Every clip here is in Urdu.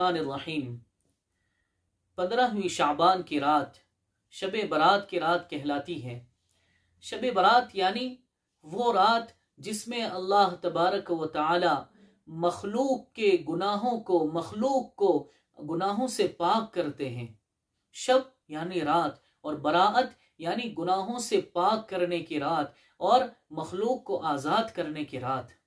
الرحیم 15ویں شعبان کی رات شب برات کی رات کہلاتی ہے۔ شب برات یعنی وہ رات جس میں اللہ تبارک و تعالی مخلوق کے مخلوق کو گناہوں سے پاک کرتے ہیں۔ شب یعنی رات اور براءت یعنی گناہوں سے پاک کرنے کی رات اور مخلوق کو آزاد کرنے کی رات۔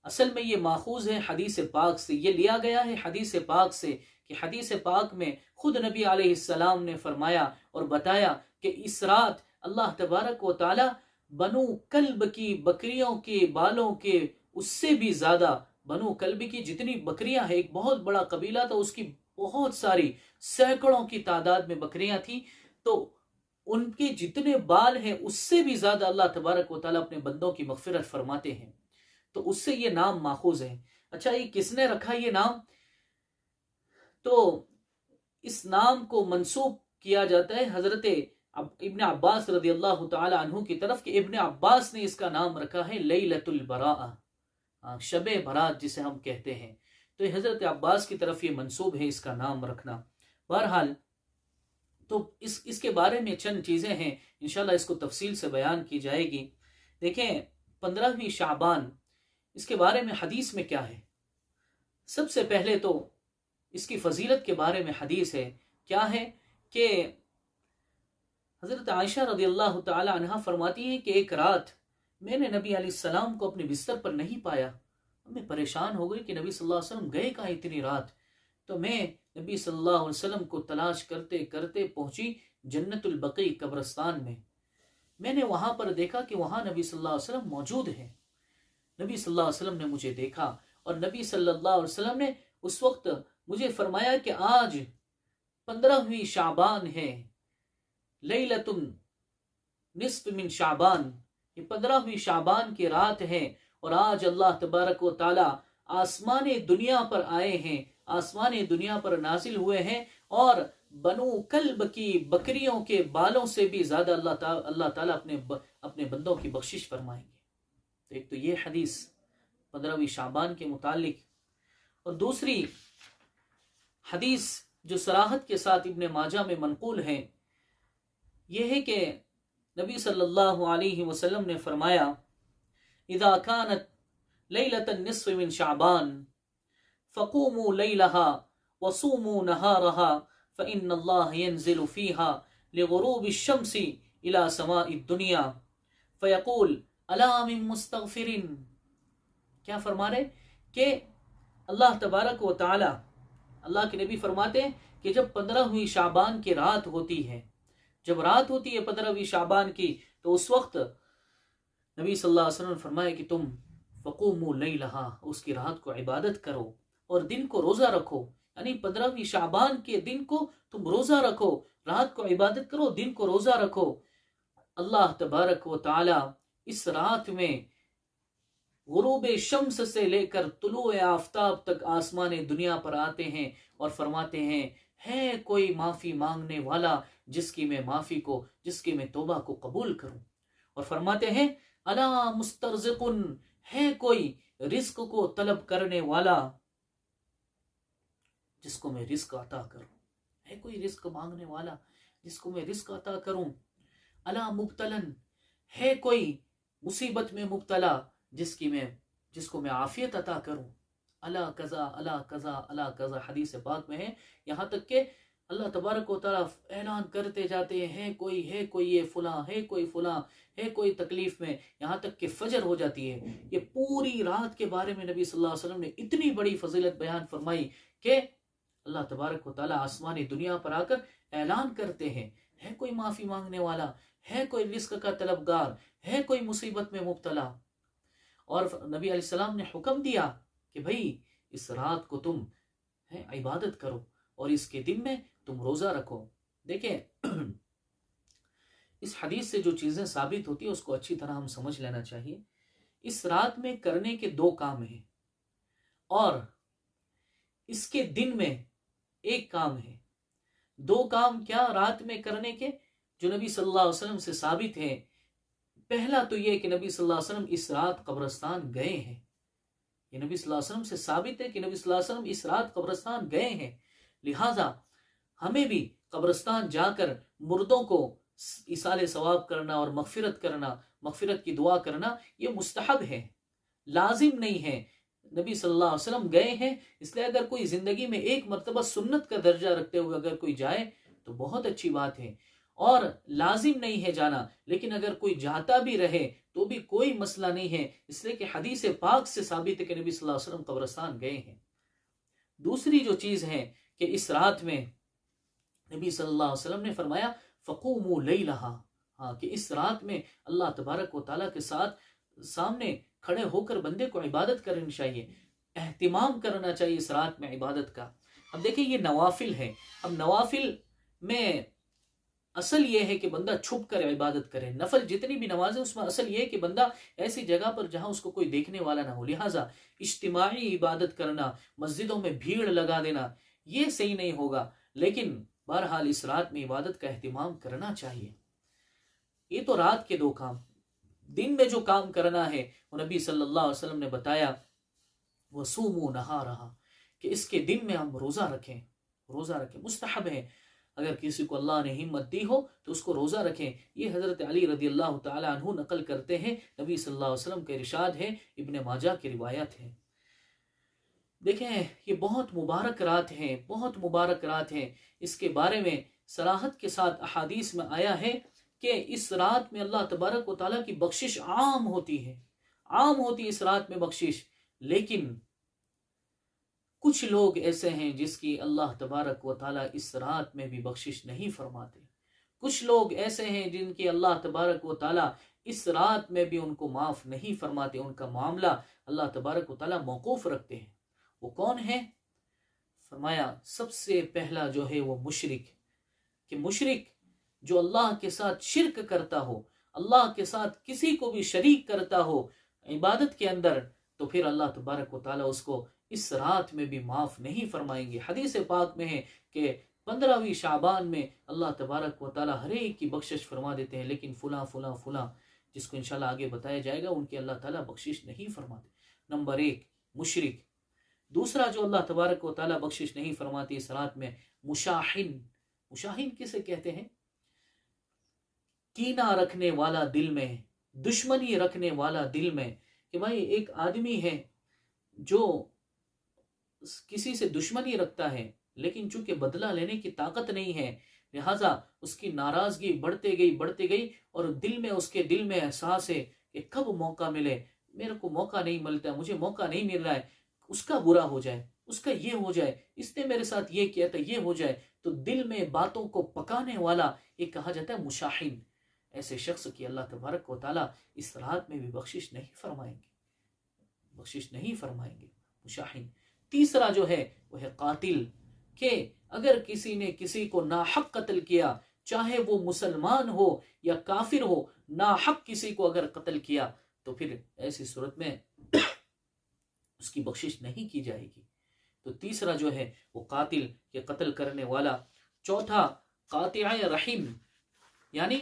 اصل میں یہ ماخوذ ہے حدیث پاک سے، یہ لیا گیا ہے حدیث پاک سے، کہ حدیث پاک میں خود نبی علیہ السلام نے فرمایا اور بتایا کہ اس رات اللہ تبارک و تعالی بنو کلب کی بکریوں کے بالوں کے اس سے بھی زیادہ، بنو کلب کی جتنی بکریاں ہیں، ایک بہت بڑا قبیلہ تھا، اس کی بہت ساری سینکڑوں کی تعداد میں بکریاں تھیں، تو ان کے جتنے بال ہیں اس سے بھی زیادہ اللہ تبارک و تعالی اپنے بندوں کی مغفرت فرماتے ہیں، تو اس سے یہ نام ماخوذ ہے۔ اچھا، یہ کس نے رکھا یہ نام؟ تو اس نام کو منسوب کیا جاتا ہے حضرت ابن عباس رضی اللہ تعالی عنہ کی طرف، کہ ابن عباس نے اس کا نام رکھا ہے لیلۃ البراء، شب برات جسے ہم کہتے ہیں، تو یہ حضرت عباس کی طرف یہ منسوب ہے اس کا نام رکھنا۔ بہرحال تو اس کے بارے میں چند چیزیں ہیں، انشاءاللہ اس کو تفصیل سے بیان کی جائے گی۔ دیکھیں 15ویں شعبان، اس کے بارے میں حدیث میں کیا ہے؟ سب سے پہلے تو اس کی فضیلت کے بارے میں حدیث ہے، کیا ہے کہ حضرت عائشہ رضی اللہ تعالی عنہ فرماتی ہے کہ ایک رات میں نے نبی علیہ السلام کو اپنے بستر پر نہیں پایا، میں پریشان ہو گئی کہ نبی صلی اللہ علیہ وسلم گئے کہاں اتنی رات، تو میں نبی صلی اللہ علیہ وسلم کو تلاش کرتے کرتے پہنچی جنت البقیع قبرستان میں نے وہاں پر دیکھا کہ وہاں نبی صلی اللہ علیہ وسلم موجود ہیں۔ نبی صلی اللہ علیہ وسلم نے مجھے دیکھا اور نبی صلی اللہ علیہ وسلم نے اس وقت مجھے فرمایا کہ آج 15ویں شعبان ہے، لیلۃ نصف من شعبان، یہ 15ویں شعبان کی رات ہے، اور آج اللہ تبارک و تعالی آسمان دنیا پر آئے ہیں، آسمان دنیا پر نازل ہوئے ہیں، اور بنو کلب کی بکریوں کے بالوں سے بھی زیادہ اللہ تعالیٰ اپنے بندوں کی بخشش فرمائیں گے۔ تو ایک تو یہ حدیث 15ویں شعبان کے متعلق، اور دوسری حدیث جو صراحت کے ساتھ ابن ماجہ میں منقول ہے، یہ ہے کہ نبی صلی اللہ علیہ وسلم نے فرمایا اذا كانت لیلۃ النصف من شعبان فقوموا لیلها وصوموا نهارها فإن الله ينزل فيها لغروب الشمس إلى سماء الدنيا فيقول ألا من مستغفر۔ کیا فرما رہے کہ اللہ تبارک و تعالی، اللہ کے نبی فرماتے ہیں کہ جب 15ویں شعبان کی رات ہوتی ہے، جب رات ہوتی ہے 15ویں شعبان کی، تو اس وقت نبی صلی اللہ علیہ وسلم نے فرمایا کہ تم فقوموا لیلہا، اس کی رات کو عبادت کرو اور دن کو روزہ رکھو، یعنی 15ویں شعبان کے دن کو تم روزہ رکھو، رات کو عبادت کرو، دن کو روزہ رکھو۔ اللہ تبارک و تعالی اس رات میں غروب شمس سے لے کر طلوع آفتاب تک آسمان دنیا پر آتے ہیں اور فرماتے ہیں ہے کوئی معافی مانگنے والا جس کی میں توبہ کو قبول کروں، اور فرماتے ہیں الا مسترزق، ہے کوئی رزق کو طلب کرنے والا جس کو میں رزق عطا کروں، ہے کوئی رزق مانگنے والا جس کو میں رزق عطا کروں، الا مبتلن، ہے کوئی مصیبت میں مبتلا جس کو میں عافیت عطا کروں، الا قضا الا قضا الا قضا، حدیث پاک میں ہے، یہاں تک کہ اللہ تبارک و تعالیٰ اعلان کرتے جاتے ہیں کوئی یہ فلاں، ہے کوئی فلاں، ہے کوئی تکلیف میں، یہاں تک کہ فجر ہو جاتی ہے۔ یہ پوری رات کے بارے میں نبی صلی اللہ علیہ وسلم نے اتنی بڑی فضیلت بیان فرمائی کہ اللہ تبارک و تعالیٰ آسمانی دنیا پر آ کر اعلان کرتے ہیں ہے کوئی معافی مانگنے والا، ہے کوئی رزق کا طلبگار، ہے کوئی مصیبت میں مبتلا، اور نبی علیہ السلام نے حکم دیا کہ بھئی اس رات کو تم عبادت کرو اور اس کے دن میں تم روزہ رکھو۔ دیکھیں اس حدیث سے جو چیزیں ثابت ہوتی ہیں اس کو اچھی طرح ہم سمجھ لینا چاہیے۔ اس رات میں کرنے کے 2 کام ہیں اور اس کے دن میں 1 کام ہے۔ 2 کام کیا رات میں کرنے کے جو نبی صلی اللہ علیہ وسلم سے ثابت ہیں؟ پہلا تو یہ کہ نبی صلی اللہ علیہ وسلم اس رات قبرستان گئے ہیں، یہ نبی صلی اللہ علیہ وسلم سے ثابت ہے کہ نبی صلی اللہ علیہ وسلم اس رات قبرستان گئے ہیں، لہٰذا ہمیں بھی قبرستان جا کر مردوں کو ایصال ثواب کرنا اور مغفرت کرنا، مغفرت کی دعا کرنا، یہ مستحب ہے، لازم نہیں ہے۔ نبی صلی اللہ علیہ وسلم گئے ہیں، اس لیے اگر کوئی زندگی میں ایک مرتبہ سنت کا درجہ رکھتے ہوئے اگر کوئی جائے تو بہت اچھی بات ہے، اور لازم نہیں ہے جانا، لیکن اگر کوئی جاتا بھی رہے تو بھی کوئی مسئلہ نہیں ہے، اس لیے کہ حدیث پاک سے ثابت ہے کہ نبی صلی اللہ علیہ وسلم قبرستان گئے ہیں۔ دوسری جو چیز ہے کہ اس رات میں نبی صلی اللہ علیہ وسلم نے فرمایا فقوموا لیلہا، ہاں کہ اس رات میں اللہ تبارک و تعالیٰ کے ساتھ سامنے کھڑے ہو کر بندے کو عبادت کرنی چاہیے، اہتمام کرنا چاہیے اس رات میں عبادت کا۔ اب دیکھیں یہ نوافل ہے، اب نوافل میں اصل یہ ہے کہ بندہ چھپ کر عبادت کرے، نفل جتنی بھی نمازیں اس میں اصل یہ ہے کہ بندہ ایسی جگہ پر جہاں اس کو کوئی دیکھنے والا نہ ہو، لہٰذا اجتماعی عبادت کرنا، مسجدوں میں بھیڑ لگا دینا یہ صحیح نہیں ہوگا، لیکن بہرحال اس رات میں عبادت کا اہتمام کرنا چاہیے۔ یہ تو رات کے 2 کام، دن میں جو کام کرنا ہے وہ نبی صلی اللہ علیہ وسلم نے بتایا وَصُومُوا نَهَارَهَا کہ اس کے دن میں ہم روزہ رکھیں، مستحب ہے، اگر کسی کو اللہ نے ہمت دی ہو تو اس کو روزہ رکھیں۔ یہ حضرت علی رضی اللہ تعالی عنہ نقل کرتے ہیں، نبی صلی اللہ علیہ وسلم کا ارشاد ہے، ابن ماجہ کی روایت ہے۔ دیکھیں یہ بہت مبارک رات ہے، بہت مبارک رات ہے، اس کے بارے میں صراحت کے ساتھ احادیث میں آیا ہے کہ اس رات میں اللہ تبارک و تعالیٰ کی بخشش عام ہوتی ہے، عام ہوتی ہے اس رات میں بخشش، لیکن کچھ لوگ ایسے ہیں جس کی اللہ تبارک و تعالیٰ اس رات میں بھی بخشش نہیں فرماتے، کچھ لوگ ایسے ہیں جن کی اللہ تبارک و تعالیٰ اس رات میں بھی ان کو معاف نہیں فرماتے، ان کا معاملہ اللہ تبارک و تعالیٰ موقوف رکھتے ہیں۔ وہ کون ہے؟ فرمایا سب سے پہلا جو ہے وہ مشرک، کہ مشرک جو اللہ کے ساتھ شرک کرتا ہو، اللہ کے ساتھ کسی کو بھی شریک کرتا ہو عبادت کے اندر، تو پھر اللہ تبارک و تعالیٰ اس کو اس رات میں بھی معاف نہیں فرمائیں گے۔ حدیث پاک میں ہے کہ 15ویں شعبان میں اللہ تبارک و تعالیٰ ہر ایک کی بخشش فرما دیتے ہیں، لیکن فلاں فلاں فلاں جس کو انشاءاللہ آگے بتایا جائے گا ان کی اللہ تعالیٰ بخشش نہیں فرماتے۔ نمبر 1 مشرک۔ دوسرا جو اللہ تبارک و تعالیٰ بخشش نہیں فرماتی اس رات میں مشاحن۔ مشاحن کسے کہتے ہیں؟ کینہ رکھنے والا دل میں، دشمنی رکھنے والا دل میں، کہ بھائی ایک آدمی ہے جو کسی سے دشمنی رکھتا ہے لیکن چونکہ بدلہ لینے کی طاقت نہیں ہے، لہٰذا اس کی ناراضگی بڑھتے گئی اور اس کے دل میں احساس ہے کہ کب موقع ملے، میرے کو موقع نہیں ملتا، مجھے موقع نہیں مل رہا ہے، اس کا برا ہو جائے، اس کا یہ ہو جائے، اس نے میرے ساتھ یہ کیا تھا یہ ہو جائے، تو دل میں باتوں کو پکانے والا یہ کہا جاتا ہے مشاحن۔ ایسے شخص کی اللہ تبارک و تعالیٰ اس رات میں بھی بخشش نہیں فرمائیں گے، مشاحن۔ تیسرا جو ہے وہ ہے قاتل، کہ اگر کسی نے کسی کو ناحق قتل کیا، چاہے وہ مسلمان ہو یا کافر ہو، ناحق کسی کو اگر قتل کیا تو پھر ایسی صورت میں اس کی بخشش نہیں کی جائے گی۔ تو تیسرا جو ہے وہ قاتل، یہ قتل کرنے والا۔ چوتھا قاطع رحم، یعنی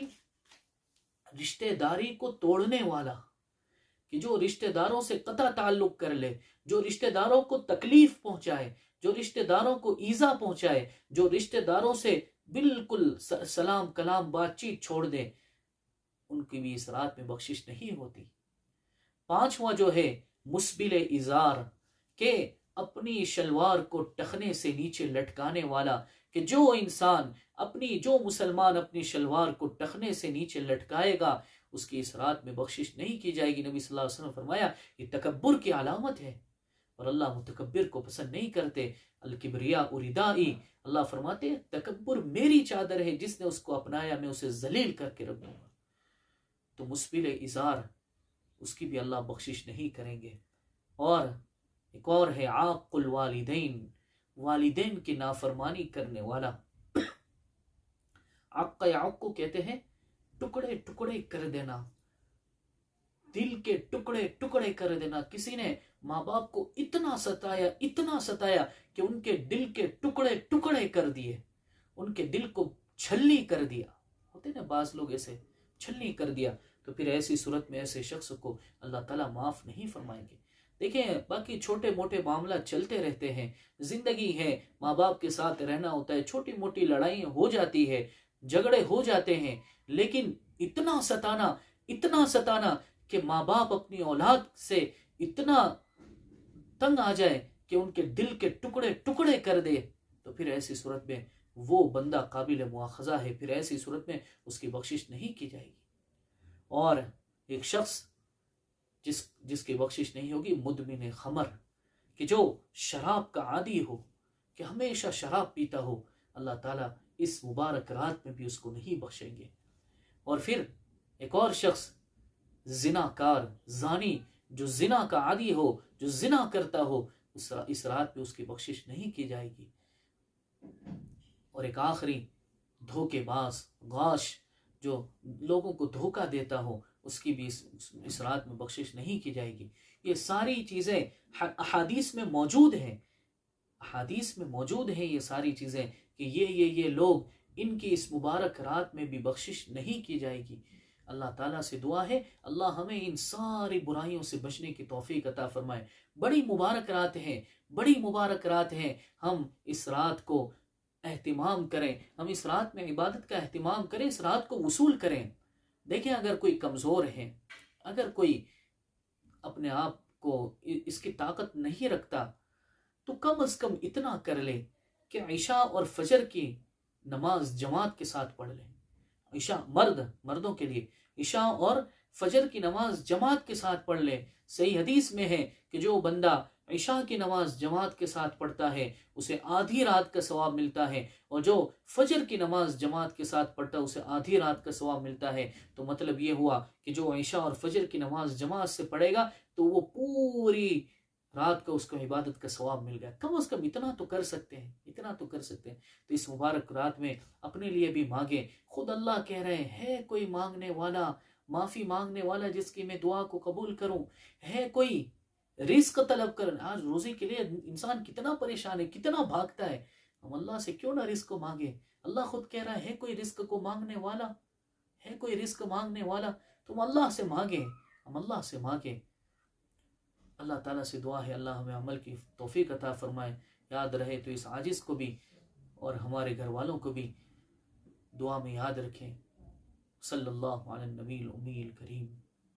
رشتہ داری کو توڑنے والا، کہ جو رشتہ داروں سے قطع تعلق کر لے، جو رشتہ داروں کو تکلیف پہنچائے، جو رشتہ داروں کو ایذا پہنچائے، جو رشتہ داروں سے بالکل سلام کلام بات چیت چھوڑ دے، ان کی بھی اس رات میں بخشش نہیں ہوتی۔ پانچواں جو ہے مسبل ازار، کہ اپنی شلوار کو ٹخنے سے نیچے لٹکانے والا، کہ جو مسلمان اپنی شلوار کو ٹخنے سے نیچے لٹکائے گا اس کی اس رات میں بخشش نہیں کی جائے گی۔ نبی صلی اللہ علیہ وسلم نے فرمایا یہ تکبر کی علامت ہے، اور اللہ متکبر کو پسند نہیں کرتے۔ الکبریاء ردائی، اللہ فرماتے ہیں تکبر میری چادر ہے، جس نے اس کو اپنایا میں اسے ذلیل کر کے رکھ دوں گا۔ تو مسبل ازار، اس کی بھی اللہ بخشش نہیں کریں گے۔ اور ایک اور ہے عاق الوالدین، والدین کی نافرمانی کرنے والا۔ عق کو کہتے ہیں ٹکڑے ٹکڑے کر دینا، دل کے ٹکڑے ٹکڑے کر دینا۔ کسی نے ماں باپ کو اتنا ستایا کہ ان کے دل کے ٹکڑے ٹکڑے کر دیے، ان کے دل کو چھلنی کر دیا، ہوتے نا بعض لوگ ایسے، چھلنی کر دیا، تو پھر ایسی صورت میں ایسے شخص کو اللہ تعالیٰ معاف نہیں فرمائیں گے۔ دیکھیں باقی چھوٹے موٹے معاملہ چلتے رہتے ہیں، زندگی ہے، ماں باپ کے ساتھ رہنا ہوتا ہے، چھوٹی موٹی لڑائیں ہو جاتی ہے، جھگڑے ہو جاتے ہیں، لیکن اتنا ستانا کہ ماں باپ اپنی اولاد سے اتنا تنگ آ جائے کہ ان کے دل کے ٹکڑے ٹکڑے کر دے، تو پھر ایسی صورت میں وہ بندہ قابل مواخذہ ہے، پھر ایسی صورت میں اس کی بخشش نہیں کی جائے گی۔ اور ایک شخص جس کی بخشش نہیں ہوگی، مدمن خمر، کہ جو شراب کا عادی ہو، کہ ہمیشہ شراب پیتا ہو، اللہ تعالیٰ اس مبارک رات میں بھی اس کو نہیں بخشیں گے۔ اور پھر ایک اور شخص زناکار، زانی، جو زنا کا عادی ہو، جو زنا کرتا ہو، اس رات میں اس کی بخشش نہیں کی جائے گی۔ اور ایک آخری دھوکے باز، غاش، جو لوگوں کو دھوکہ دیتا ہو، اس کی بھی اس رات میں بخشش نہیں کی جائے گی۔ یہ ساری چیزیں احادیث میں موجود ہیں، احادیث میں موجود ہیں یہ ساری چیزیں، کہ یہ لوگ، ان کی اس مبارک رات میں بھی بخشش نہیں کی جائے گی۔ اللہ تعالیٰ سے دعا ہے اللہ ہمیں ان ساری برائیوں سے بچنے کی توفیق عطا فرمائے۔ بڑی مبارک رات ہے، بڑی مبارک رات ہے، ہم اس رات کو اہتمام کریں، ہم اس رات میں عبادت کا اہتمام کریں، اس رات کو وصول کریں۔ دیکھیں اگر کوئی کمزور ہے، اگر کوئی اپنے آپ کو اس کی طاقت نہیں رکھتا، تو کم از کم اتنا کر لے کہ عشاء اور فجر کی نماز جماعت کے ساتھ پڑھ لیں۔ عشاء مردوں کے لیے عشاء اور فجر کی نماز جماعت کے ساتھ پڑھ لیں۔ صحیح حدیث میں ہے کہ جو بندہ عشاء کی نماز جماعت کے ساتھ پڑھتا ہے اسے آدھی رات کا ثواب ملتا ہے، اور جو فجر کی نماز جماعت کے ساتھ پڑھتا ہے اسے آدھی رات کا ثواب ملتا ہے۔ تو مطلب یہ ہوا کہ جو عشاء اور فجر کی نماز جماعت سے پڑھے گا تو وہ پوری رات کا اس کو عبادت کا ثواب مل گیا۔ کم از کم اتنا تو کر سکتے ہیں، اتنا تو کر سکتے ہیں۔ تو اس مبارک رات میں اپنے لیے بھی مانگیں۔ خود اللہ کہہ رہے ہیں، ہے کوئی مانگنے والا، معافی مانگنے والا جس کی میں دعا کو قبول کروں؟ ہے کوئی رزق طلب کر؟ آج روزی کے لیے انسان کتنا پریشان ہے، کتنا بھاگتا ہے، ہم اللہ سے کیوں نہ رزق کو مانگے؟ اللہ خود کہہ رہا ہے کوئی رزق کو مانگنے والا، ہے کوئی رزق مانگنے والا؟ تم اللہ سے مانگیں، ہم اللہ سے مانگیں۔ اللہ تعالیٰ سے دعا ہے اللہ ہمیں عمل کی توفیق عطا فرمائے۔ یاد رہے تو اس عاجز کو بھی اور ہمارے گھر والوں کو بھی دعا میں یاد رکھیں۔ صلی اللہ علی النبی الامی الکریم۔